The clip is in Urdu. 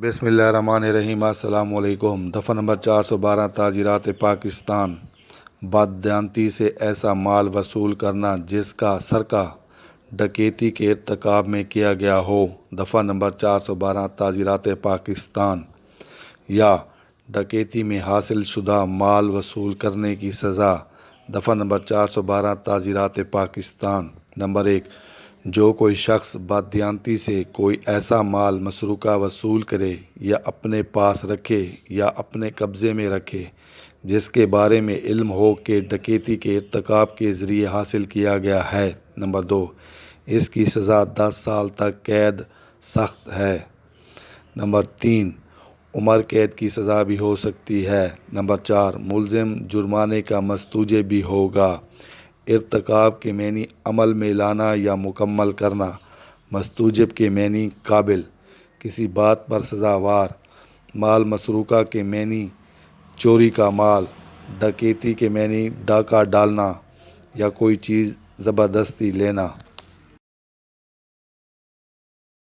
بسم اللہ الرحمن الرحیم۔ السلام علیکم۔ دفعہ نمبر 412 تعزیرات پاکستان۔ بددیانتی سے ایسا مال وصول کرنا جس کا سرقہ ڈکیتی کے ارتکاب میں کیا گیا ہو۔ دفعہ نمبر 412 تعزیرات پاکستان۔ یا ڈکیتی میں حاصل شدہ مال وصول کرنے کی سزا۔ دفعہ نمبر 412 تعزیرات پاکستان۔ نمبر 1، جو کوئی شخص بددیانتی سے کوئی ایسا مال مسروقہ وصول کرے یا اپنے پاس رکھے یا اپنے قبضے میں رکھے جس کے بارے میں علم ہو کہ ڈکیتی کے ارتکاب کے ذریعے حاصل کیا گیا ہے۔ نمبر 2، اس کی سزا 10 سال تک قید سخت ہے۔ نمبر 3، عمر قید کی سزا بھی ہو سکتی ہے۔ نمبر 4، ملزم جرمانے کا مستوجب بھی ہوگا۔ ارتکاب کے معنی عمل میں لانا یا مکمل کرنا۔ مستوجب کے معنی قابل، کسی بات پر سزاوار۔ مال مسروقہ کے معنی چوری کا مال۔ ڈکیتی کے معنی ڈاکہ ڈالنا یا کوئی چیز زبردستی لینا۔